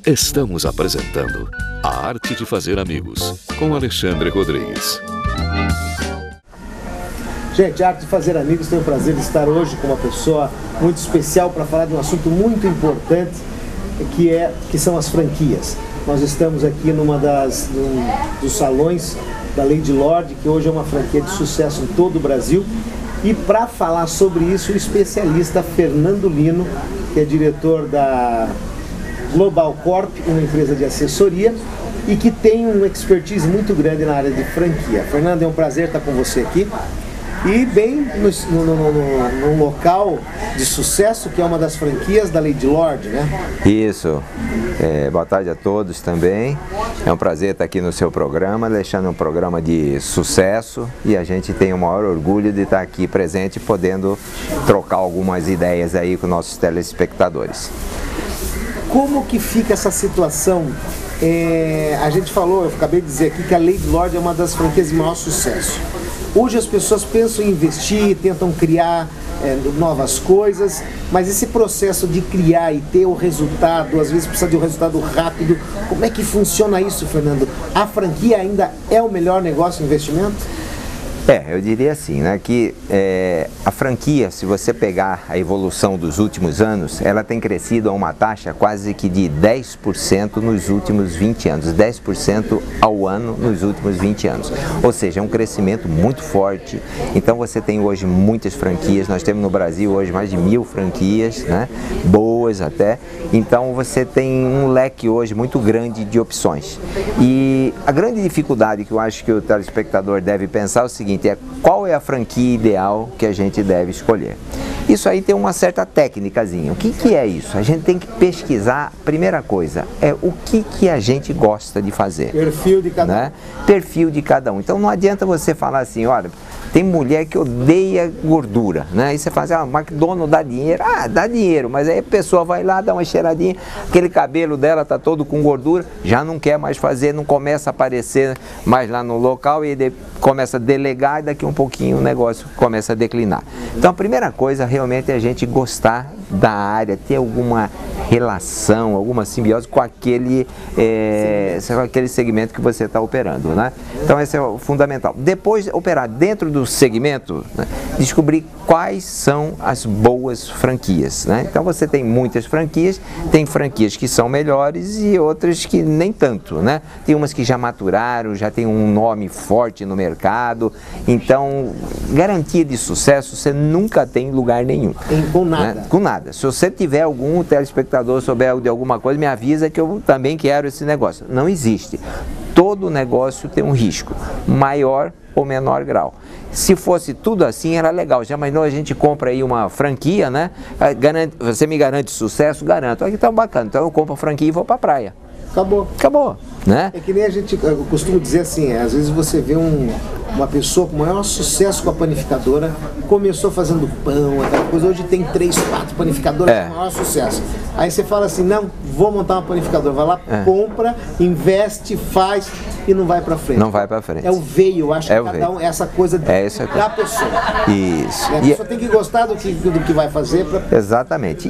Estamos apresentando A Arte de Fazer Amigos, com Alexandre Rodrigues. Gente, a Arte de Fazer Amigos tem o prazer de estar hoje com uma pessoa muito especial para falar de um assunto muito importante, que são as franquias. Nós estamos aqui num dos salões da Lady Lord, que hoje é uma franquia de sucesso em todo o Brasil. E para falar sobre isso, o especialista Fernando Lino, que é diretor da Global Corp, uma empresa de assessoria, e que tem um expertise muito grande na área de franquia. Fernando, é um prazer estar com você aqui. E bem num local de sucesso, que é uma das franquias da Lady Lord, né? Isso. Boa tarde a todos também. É um prazer estar aqui no seu programa, deixando um programa de sucesso, e a gente tem o maior orgulho de estar aqui presente, podendo trocar algumas ideias aí com nossos telespectadores. Como que fica essa situação? A gente falou, eu acabei de dizer aqui que a Lady Lord é uma das franquias de maior sucesso. Hoje as pessoas pensam em investir, tentam criar novas coisas, mas esse processo de criar e ter o resultado, às vezes precisa de um resultado rápido. Como é que funciona isso, Fernando? A franquia ainda é o melhor negócio de investimento? Eu diria assim, né, que a franquia, se você pegar a evolução dos últimos anos, ela tem crescido a uma taxa quase que de 10% nos últimos 20 anos, 10% ao ano nos últimos 20 anos. Ou seja, é um crescimento muito forte. Então você tem hoje muitas franquias, nós temos no Brasil hoje mais de 1000 franquias, né, boas até. Então você tem um leque hoje muito grande de opções. E a grande dificuldade que eu acho que o telespectador deve pensar é o seguinte: qual é a franquia ideal que a gente deve escolher. Isso aí tem uma certa técnicazinha. O que é isso? A gente tem que pesquisar, primeira coisa, o que a gente gosta de fazer. Perfil de cada um. Né? Perfil de cada um. Então não adianta você falar assim, olha, tem mulher que odeia gordura, né? Aí você fala assim, o McDonald's dá dinheiro. Dá dinheiro, mas aí a pessoa vai lá, dá uma cheiradinha, aquele cabelo dela tá todo com gordura, já não quer mais fazer, não começa a aparecer mais lá no local, e ele começa a delegar, e daqui um pouquinho o negócio começa a declinar. Então a primeira coisa realmente é a gente gostar da área, ter alguma relação, alguma simbiose com aquele segmento que você está operando, né? Então esse é o fundamental. Depois de operar dentro do segmento, né, descobrir quais são as boas franquias, né? Então você tem muitas franquias, tem franquias que são melhores e outras que nem tanto, né? Tem umas que já maturaram, já tem um nome forte no mercado. Então, garantia de sucesso você nunca tem em lugar nenhum. Com nada. Né? Com nada. Se você tiver algum telespectador souber de alguma coisa, me avisa que eu também quero esse negócio. Não existe. Todo negócio tem um risco, maior ou menor grau. Se fosse tudo assim, era legal. Já imaginou, a gente compra aí uma franquia, né? Você me garante sucesso? Garanto. Aqui tá bacana. Então eu compro a franquia e vou pra praia. Acabou, né? É que nem eu costumo dizer assim, às vezes você vê uma pessoa com o maior sucesso com a panificadora, começou fazendo pão, aquela coisa, hoje tem 3, 4 panificadoras com o maior sucesso. Aí você fala assim, não, vou montar uma panificadora, vai lá, compra, investe, faz e não vai pra frente. Não vai pra frente. É o veio, eu acho que cada um, essa coisa da pessoa. Isso. A pessoa tem que gostar do que vai fazer. Exatamente.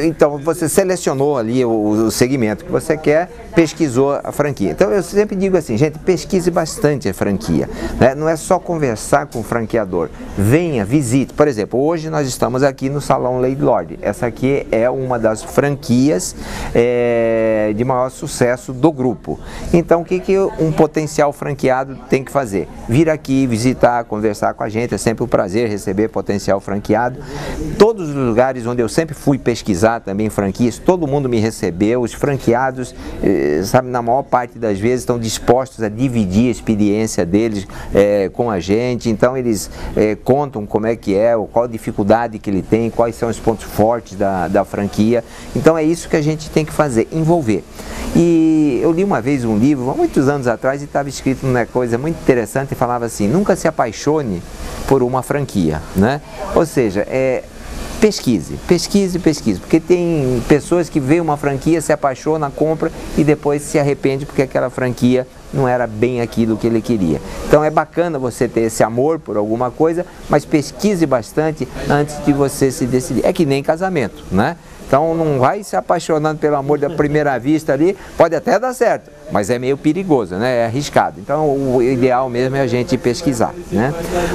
Então você selecionou ali o segmento que você quer, pesquisou a franquia. Então eu sempre digo assim, gente, pesquise bastante a franquia, né? Não é só conversar com o franqueador, venha, visite. Por exemplo, hoje nós estamos aqui no Salão Lady Lord. Essa aqui é uma das franquias de maior sucesso do grupo. Então o que um potencial franqueado tem que fazer? Vir aqui, visitar, conversar com a gente. É sempre um prazer receber potencial franqueado. Todos os lugares onde eu sempre fui pesquisar também franquias, todo mundo me recebeu. Os franqueados, sabe, na maior parte das vezes estão dispostos a dividir a experiência deles com a gente. Então eles contam como é que é, qual a dificuldade que ele tem, quais são os pontos fortes da franquia. Então é isso que a gente tem que fazer, envolver. E eu li uma vez um livro, há muitos anos atrás, e estava escrito uma coisa muito interessante, e falava assim, nunca se apaixone por uma franquia, né? Ou seja, pesquise, porque tem pessoas que veem uma franquia, se apaixona, compra e depois se arrepende porque aquela franquia não era bem aquilo que ele queria. Então é bacana você ter esse amor por alguma coisa, mas pesquise bastante antes de você se decidir. É que nem casamento, né? Então não vai se apaixonando pelo amor da primeira vista ali, pode até dar certo, mas é meio perigoso, né? É arriscado. Então o ideal mesmo é a gente pesquisar, né?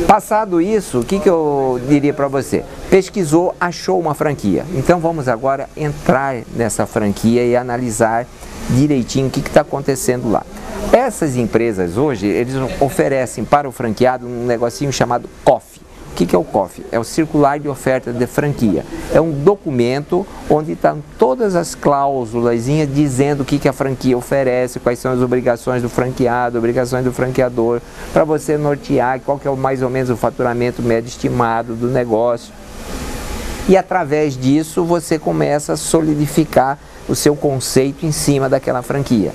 Passado isso, o que eu diria para você? Pesquisou, achou uma franquia. Então vamos agora entrar nessa franquia e analisar direitinho o que está acontecendo lá. Essas empresas hoje, eles oferecem para o franqueado um negocinho chamado COF. O que é o COF? É o Circular de Oferta de Franquia. É um documento onde estão todas as cláusulas dizendo o que a franquia oferece, quais são as obrigações do franqueado, obrigações do franqueador, para você nortear qual que é mais ou menos o faturamento médio estimado do negócio. E através disso você começa a solidificar o seu conceito em cima daquela franquia.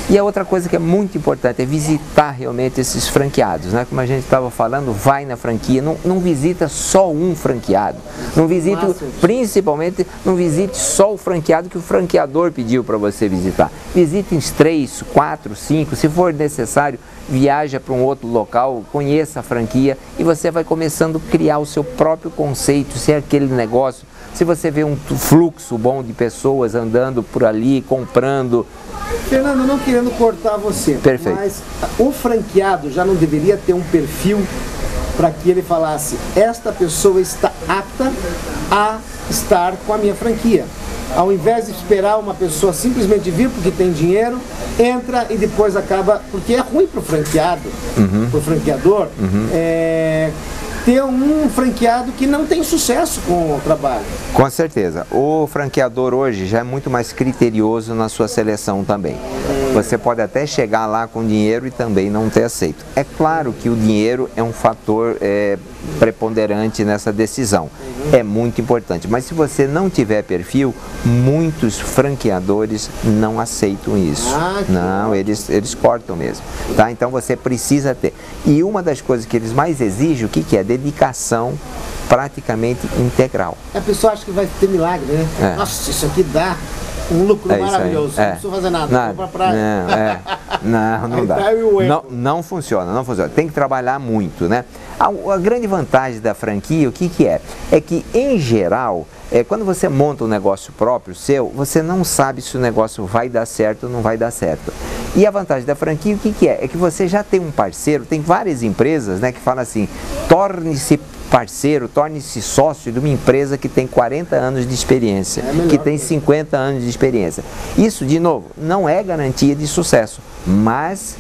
E a outra coisa que é muito importante é visitar realmente esses franqueados, né? Como a gente estava falando, vai na franquia, não visita só um franqueado, não visite, principalmente, não visite só o franqueado que o franqueador pediu para você visitar. Visite uns 3, 4, 5, se for necessário, viaja para um outro local, conheça a franquia e você vai começando a criar o seu próprio conceito, se é aquele negócio. Se você vê um fluxo bom de pessoas andando por ali, comprando. Fernando, não querendo cortar você, perfeito, mas o franqueado já não deveria ter um perfil para que ele falasse: esta pessoa está apta a estar com a minha franquia. Ao invés de esperar uma pessoa simplesmente vir porque tem dinheiro, entra e depois acaba, porque é ruim para o franqueado, para o franqueador, ter um franqueado que não tem sucesso com o trabalho. Com certeza. O franqueador hoje já é muito mais criterioso na sua seleção também. Você pode até chegar lá com dinheiro e também não ter aceito. É claro que o dinheiro é um fator preponderante nessa decisão. É muito importante. Mas se você não tiver perfil, muitos franqueadores não aceitam isso. Não, eles cortam mesmo. Tá? Então você precisa ter. E uma das coisas que eles mais exigem, o que é? Dedicação praticamente integral. A pessoa acha que vai ter milagre, né? Nossa, isso aqui dá um lucro maravilhoso, não precisa fazer nada. Vou pra praia. Não dá. Não funciona, não funciona. Tem que trabalhar muito, né? A grande vantagem da franquia, o que é? É que, em geral, quando você monta um negócio próprio seu, você não sabe se o negócio vai dar certo ou não vai dar certo. E a vantagem da franquia, o que é? É que você já tem um parceiro, tem várias empresas, né, que falam assim: torne-se parceiro, torne-se sócio de uma empresa que tem 40 anos de experiência, que tem 50 anos de experiência. Isso, de novo, não é garantia de sucesso, mas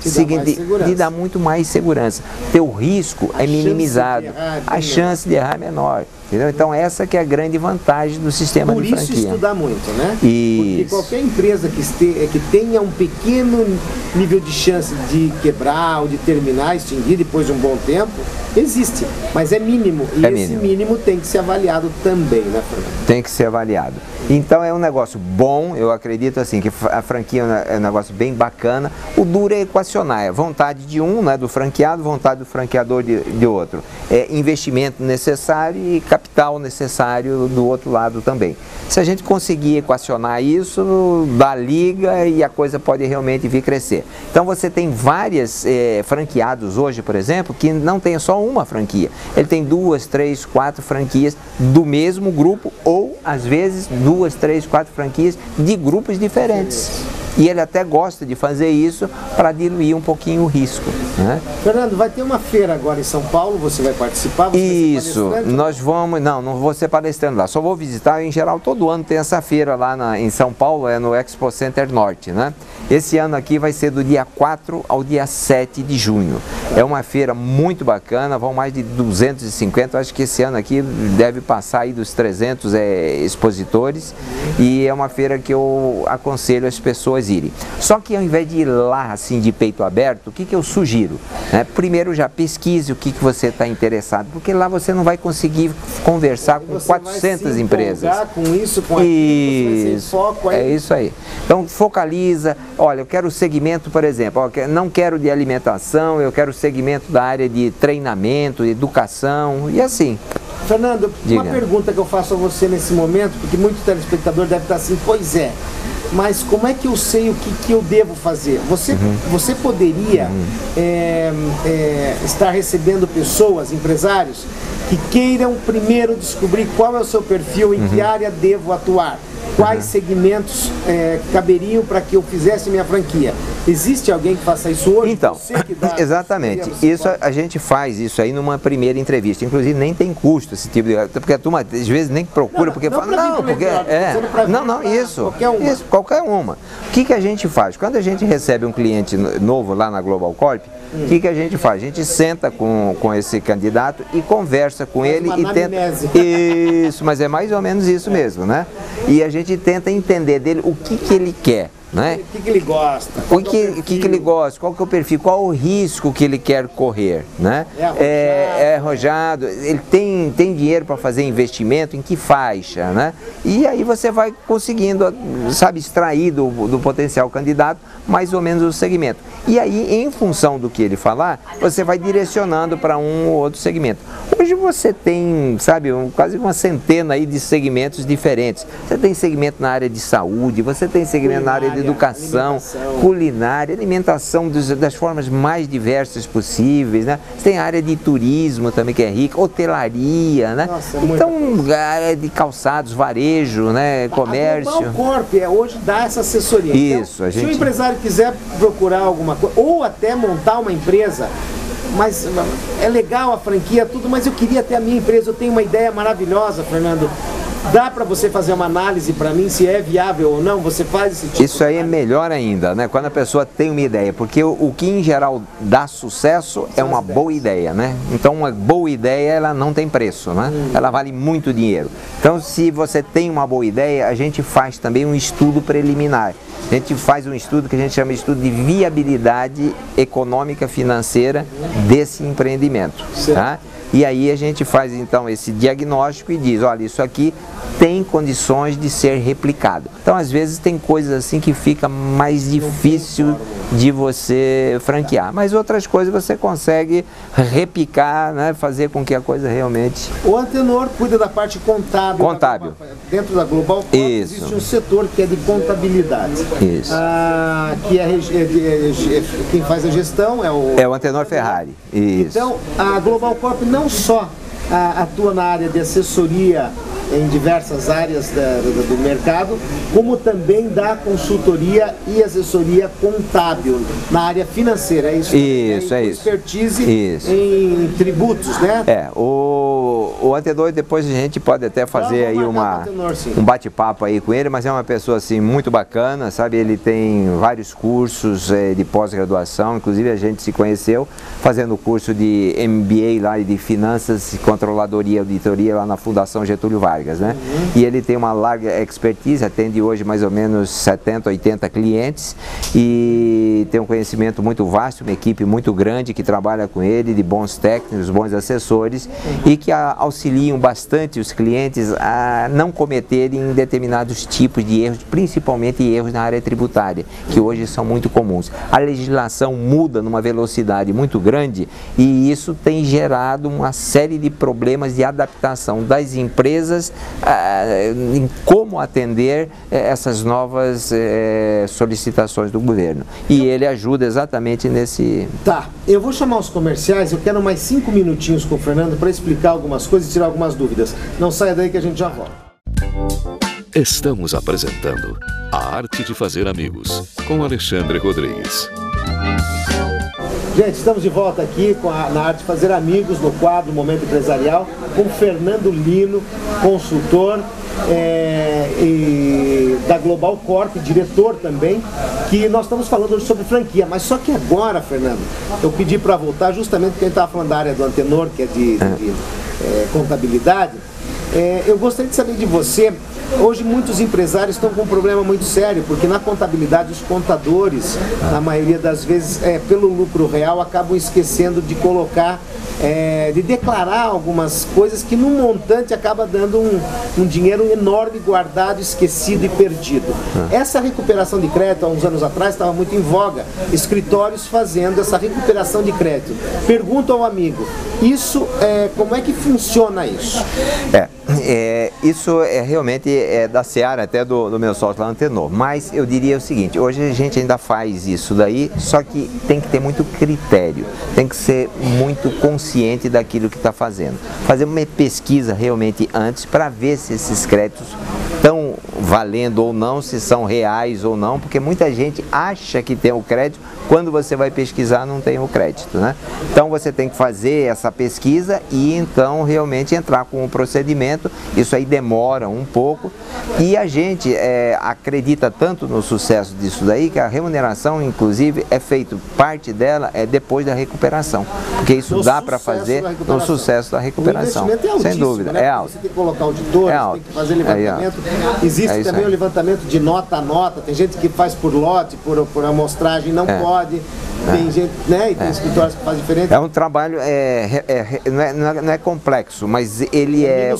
lhe dá muito mais segurança. Teu risco é minimizado, a chance de errar é menor. Entendeu? Então essa que é a grande vantagem do sistema de franquia. Por isso estudar muito, né? Isso. Porque qualquer empresa que tenha um pequeno nível de chance de quebrar ou de terminar, extinguir depois de um bom tempo, existe, mas é mínimo. E esse mínimo tem que ser avaliado também, né, Fernando? Tem que ser avaliado. Então é um negócio bom, eu acredito assim, que a franquia é um negócio bem bacana. O duro é equacionar, é vontade de um, né, do franqueado, vontade do franqueador de outro. É investimento necessário e capital necessário do outro lado também. Se a gente conseguir equacionar isso, dá liga e a coisa pode realmente vir crescer. Então você tem vários franqueados hoje, por exemplo, que não tem só uma franquia. Ele tem 2, 3, 4 franquias do mesmo grupo ou, às vezes, 2, 3, 4 franquias de grupos diferentes. E ele até gosta de fazer isso para diluir um pouquinho o risco, né? Fernando, vai ter uma feira agora em São Paulo, você vai participar? Você isso, nós vamos, não vou ser palestrando lá, só vou visitar. Em geral, todo ano tem essa feira lá em São Paulo, é no Expo Center Norte, né? Esse ano aqui vai ser do dia 4 ao dia 7 de junho. É uma feira muito bacana, vão mais de 250, acho que esse ano aqui deve passar aí dos 300 expositores, e é uma feira que eu aconselho as pessoas irem. Só que ao invés de ir lá assim de peito aberto, o que eu sugiro? Primeiro já pesquise o que você está interessado, porque lá você não vai conseguir conversar com 400 empresas. Com isso, com aquilo, você vai ser foco aí. É isso aí. Então focaliza, olha, eu quero o segmento, por exemplo, não quero de alimentação, eu quero o segmento da área de treinamento, educação e assim. Fernando, uma pergunta que eu faço a você nesse momento, porque muito telespectador deve estar assim: pois é, mas como é que eu sei o que eu devo fazer? Você poderia estar recebendo pessoas, empresários, que queiram primeiro descobrir qual é o seu perfil, em que área devo atuar. quais segmentos caberiam para que eu fizesse minha franquia. Existe alguém que faça isso hoje? Então, exatamente. Isso a gente faz isso aí numa primeira entrevista. Inclusive nem tem custo esse tipo de... Porque a turma às vezes nem procura, porque fala, não, porque... Isso, qualquer uma. O que a gente faz? Quando a gente recebe um cliente novo lá na Global Corp, o que a gente faz? A gente senta com esse candidato e conversa com ele e tenta... Isso, mas é mais ou menos isso mesmo, né? E a gente tenta entender dele o que ele quer. Né? O que ele gosta? O que ele gosta? Qual que é o perfil? Qual o risco que ele quer correr? Né? É arrojado? Ele tem dinheiro para fazer investimento? Em que faixa? Né? E aí você vai conseguindo, sabe, extrair do potencial candidato mais ou menos o segmento. E aí, em função do que ele falar, você vai direcionando para um ou outro segmento. Hoje você tem, sabe, quase uma centena aí de segmentos diferentes. Você tem segmento na área de saúde, você tem segmento na área de educação, culinária, alimentação das formas mais diversas possíveis, né? Você tem a área de turismo também que é rica, hotelaria, né? Nossa, então, área de calçados, varejo, né? Comércio. A Global Corp hoje dá essa assessoria. Isso, então, se o empresário quiser procurar alguma coisa, ou até montar uma empresa, mas é legal a franquia, tudo, mas eu queria ter a minha empresa, eu tenho uma ideia maravilhosa, Fernando. Dá para você fazer uma análise para mim se é viável ou não? Você faz esse tipo? Isso aí é melhor ainda, né? Quando a pessoa tem uma ideia, porque o que em geral dá sucesso é uma boa ideia, né? Então uma boa ideia ela não tem preço, né? Ela vale muito dinheiro. Então se você tem uma boa ideia, a gente faz também um estudo preliminar. A gente faz um estudo que a gente chama de estudo de viabilidade econômica financeira desse empreendimento, tá? E aí a gente faz então esse diagnóstico e diz, olha, isso aqui tem condições de ser replicado. Então às vezes tem coisas assim que fica mais difícil de você franquear, mas outras coisas você consegue replicar, né, fazer com que a coisa realmente... O Antenor cuida da parte contábil. Dentro da Global Corp existe um setor que é de contabilidade. Isso. Quem faz a gestão é o Antenor Ferrari. Isso. Então a Global Corp não só atua na área de assessoria em diversas áreas do mercado, como também dá consultoria e assessoria contábil na área financeira. É isso? Isso, é isso. Expertise em tributos, né? O Antenor, depois a gente pode até fazer aí um bate-papo aí com ele, mas é uma pessoa assim muito bacana, sabe? Ele tem vários cursos de pós-graduação, inclusive a gente se conheceu fazendo o curso de MBA lá de Finanças, Controladoria e Auditoria lá na Fundação Getúlio Vargas, né? E ele tem uma larga expertise, atende hoje mais ou menos 70, 80 clientes e tem um conhecimento muito vasto, uma equipe muito grande que trabalha com ele, de bons técnicos, bons assessores e que auxiliam bastante os clientes a não cometerem determinados tipos de erros, principalmente erros na área tributária, que hoje são muito comuns. A legislação muda numa velocidade muito grande e isso tem gerado uma série de problemas de adaptação das empresas em como atender essas novas solicitações do governo. E ele ajuda exatamente nesse... Tá, eu vou chamar os comerciais, eu quero mais 5 minutinhos com o Fernando para explicar algumas coisas e tirar algumas dúvidas. Não saia daí que a gente já volta. Estamos apresentando A Arte de Fazer Amigos, com Alexandre Rodrigues. Gente, estamos de volta aqui na Arte de Fazer Amigos, no quadro Momento Empresarial, com Fernando Lino, consultor da Global Corp, diretor também, que nós estamos falando hoje sobre franquia. Mas só que agora, Fernando, eu pedi para voltar justamente porque a gente estava falando da área do Antenor, que é de contabilidade. Eu gostaria de saber de você, hoje muitos empresários estão com um problema muito sério, porque na contabilidade os contadores, na maioria das vezes, pelo lucro real, acabam esquecendo de colocar, de declarar algumas coisas que no montante acaba dando um dinheiro enorme guardado, esquecido e perdido. Essa recuperação de crédito, há uns anos atrás, estava muito em voga, escritórios fazendo essa recuperação de crédito. Pergunto ao amigo, como é que funciona isso? Isso realmente da seara até do meu sócio lá, Antenor, mas eu diria o seguinte, hoje a gente ainda faz isso daí, só que tem que ter muito critério, tem que ser muito consciente daquilo que está fazendo, fazer uma pesquisa realmente antes para ver se esses créditos estão valendo ou não, se são reais ou não, porque muita gente acha que tem o crédito, quando você vai pesquisar não tem o crédito, né? Então você tem que fazer essa pesquisa e então realmente entrar com o procedimento. Isso aí demora um pouco e a gente acredita tanto no sucesso disso daí que a remuneração, inclusive, é feito, parte dela é depois da recuperação, porque isso dá para fazer no sucesso da recuperação. O investimento é sem dúvida, né? é alto. Você tem que colocar auditores, tem que fazer levantamento. Existe também o levantamento de nota a nota. Tem gente que faz por lote, por amostragem, não pode. Tem gente, né? E tem escritórios que fazem diferente. É um trabalho, não é complexo, mas ele é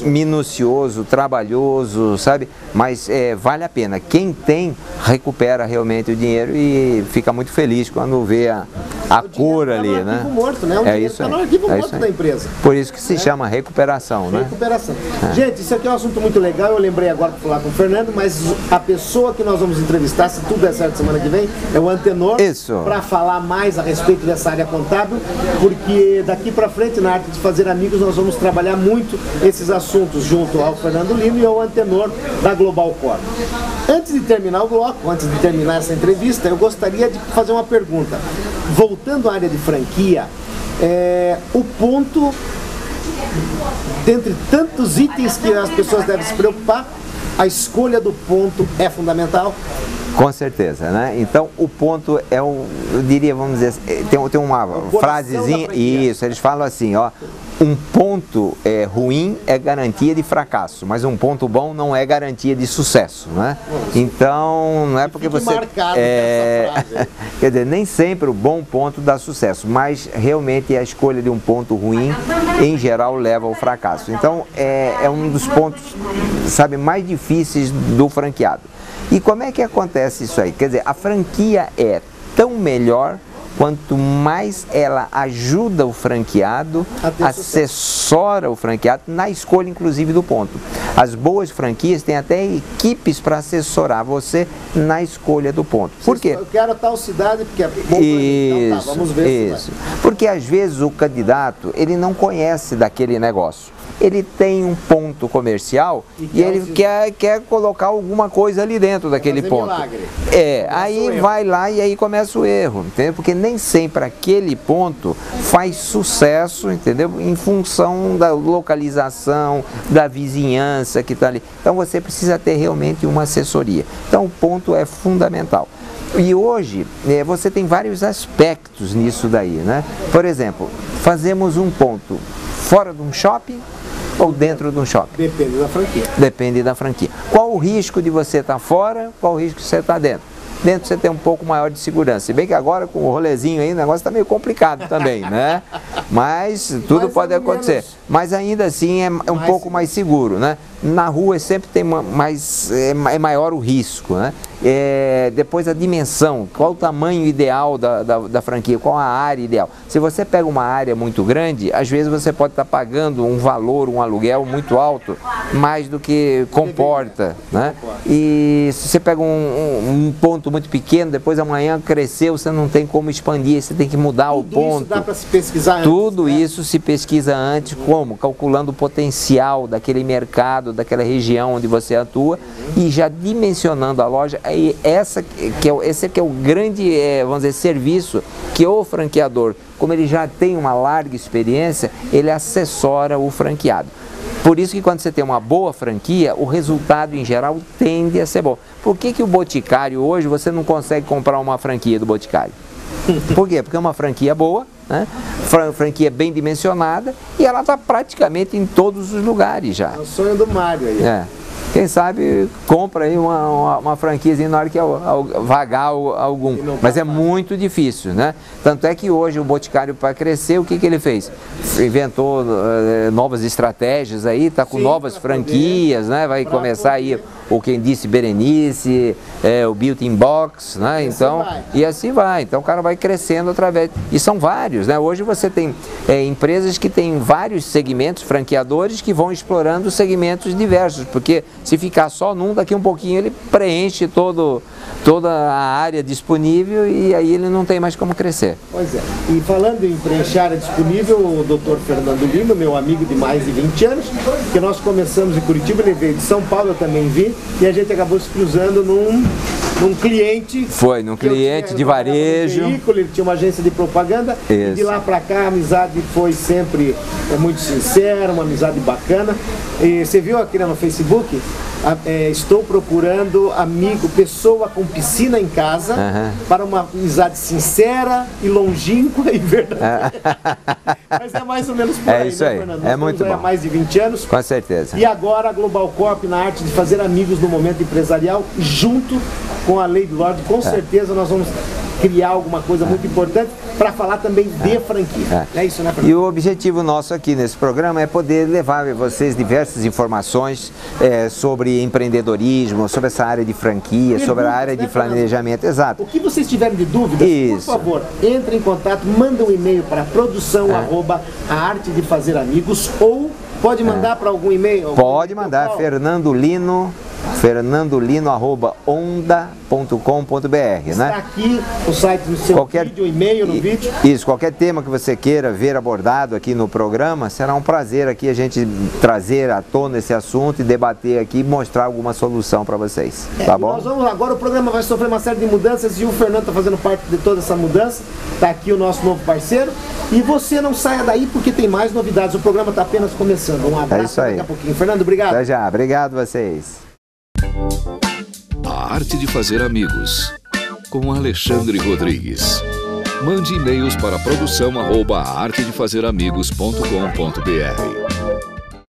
minucioso, trabalhoso, sabe? Mas vale a pena. Quem tem, recupera realmente o dinheiro e fica muito feliz quando vê a cor ali, né? Arquivo morto, né? O dinheiro está no arquivo morto da empresa. Por isso que se chama recuperação, né? Recuperação. Gente, isso aqui é um assunto muito legal. Eu lembrei agora para falar com o Fernando, mas a pessoa que nós vamos entrevistar, se tudo der certo semana que vem, é o Antenor. Isso. Para falar mais a respeito dessa área contábil, porque daqui para frente, na Arte de Fazer Amigos, nós vamos trabalhar muito esses assuntos junto ao Fernando Lino e ao Antenor da Global Corp. Antes de terminar o bloco, antes de terminar essa entrevista, eu gostaria de fazer uma pergunta. Voltando à área de franquia, o ponto, dentre tantos itens que as pessoas devem se preocupar, a escolha do ponto é fundamental? Com certeza, né? Então o ponto eu diria, vamos dizer, tem uma frasezinha, isso, eles falam assim, ó, um ponto ruim é garantia de fracasso, mas um ponto bom não é garantia de sucesso, né? Então não é porque você quer dizer, nem sempre o bom ponto dá sucesso, mas realmente a escolha de um ponto ruim em geral leva ao fracasso. Então é um dos pontos, sabe, mais difíceis do franqueado. E como é que acontece isso aí? Quer dizer, a franquia é tão melhor quanto mais ela ajuda o franqueado, assessora o franqueado na escolha, inclusive, do ponto. As boas franquias têm até equipes para assessorar você na escolha do ponto. Por quê? Eu quero tal cidade porque é bom para mim. Então, vamos ver isso. Porque às vezes o candidato, ele não conhece daquele negócio. Ele tem um ponto comercial e ele quer colocar alguma coisa ali dentro daquele ponto. Milagre. Aí vai lá e aí começa o erro, entendeu? Porque nem sempre aquele ponto faz sucesso, entendeu? Em função da localização, da vizinhança que está ali. Então você precisa ter realmente uma assessoria. Então o ponto é fundamental. E hoje você tem vários aspectos nisso daí, né? Por exemplo, fazemos um ponto fora de um shopping ou dentro de um shopping? Depende da franquia. Depende da franquia. Qual o risco de você estar fora, qual o risco de você estar dentro? Dentro você tem um pouco maior de segurança. Se bem que agora com o rolezinho aí o negócio está meio complicado também, né? Mas tudo pode acontecer. Mas ainda assim é um pouco mais seguro, né? Na rua sempre tem é maior o risco, né? Depois a dimensão, qual o tamanho ideal da franquia, qual a área ideal. Se você pega uma área muito grande, às vezes você pode estar pagando um valor, um aluguel muito alto, mais do que comporta, né? E se você pega um ponto muito pequeno, depois amanhã cresceu, você não tem como expandir, você tem que mudar o ponto. Tudo isso dá para se pesquisar antes. Tudo isso se pesquisa antes, como? Calculando o potencial daquele mercado, daquela região onde você atua e já dimensionando a loja. Esse que é o grande, vamos dizer, serviço que o franqueador, como ele já tem uma larga experiência, ele assessora o franqueado. Por isso que quando você tem uma boa franquia, o resultado em geral tende a ser bom. Por que o Boticário hoje você não consegue comprar uma franquia do Boticário? Por quê? Porque é uma franquia boa, né? Franquia bem dimensionada e ela está praticamente em todos os lugares já. É o sonho do Mário aí. Quem sabe compra aí uma franquiazinha na hora que vagar algum. Mas é muito difícil, né? Tanto é que hoje o Boticário, para crescer, o que ele fez? Inventou novas estratégias aí, está com novas franquias, né? Vai começar aí o Quem Disse Berenice, o Built-in Box, né? Então, e assim vai. Então o cara vai crescendo através. E são vários, né? Hoje você tem empresas que têm vários segmentos, franqueadores, que vão explorando segmentos diversos, porque se ficar só num, daqui um pouquinho ele preenche todo toda a área disponível e aí ele não tem mais como crescer. Pois é. E falando em preencher área disponível, o Dr. Fernando Lino, meu amigo de mais de 20 anos, que nós começamos em Curitiba, ele veio de São Paulo, eu também vi, e a gente acabou se cruzando num cliente. Foi, num cliente de varejo. Veículo, ele tinha uma agência de propaganda. Isso. E de lá pra cá a amizade foi sempre muito sincera, uma amizade bacana. E você viu aqui no Facebook? Estou procurando amigo, pessoa com piscina em casa, para uma amizade sincera e longínqua e verdadeira. Mas é mais ou menos por aí, isso aí, Fernando? É muito bom. Há mais de 20 anos. Com certeza. E agora a Global Corp na arte de fazer amigos no momento empresarial, junto com a Lei do Lorde. Com certeza nós vamos criar alguma coisa muito importante para falar também de franquia. É isso, né, Fernando? E o objetivo nosso aqui nesse programa é poder levar a vocês diversas informações sobre empreendedorismo, sobre essa área de franquia, sobre a área de planejamento. Exato. O que vocês tiverem de dúvidas, por favor, entre em contato, manda um e-mail para produção@aartedefazeramigos ou pode mandar para algum e-mail? Pode mandar, fernandolino@onda.com.br, né? Está aqui o site no seu vídeo, e-mail no vídeo. Isso, qualquer tema que você queira ver abordado aqui no programa, será um prazer aqui a gente trazer à tona esse assunto e debater aqui e mostrar alguma solução para vocês, tá bom? Nós vamos agora, o programa vai sofrer uma série de mudanças e o Fernando está fazendo parte de toda essa mudança, está aqui o nosso novo parceiro e você não saia daí porque tem mais novidades, o programa está apenas começando. Um abraço, daqui a pouquinho. Fernando, obrigado. Até já, obrigado a vocês. A arte de fazer amigos, com Alexandre Rodrigues. Mande e-mails para produção@aartedefazeramigos.com.br.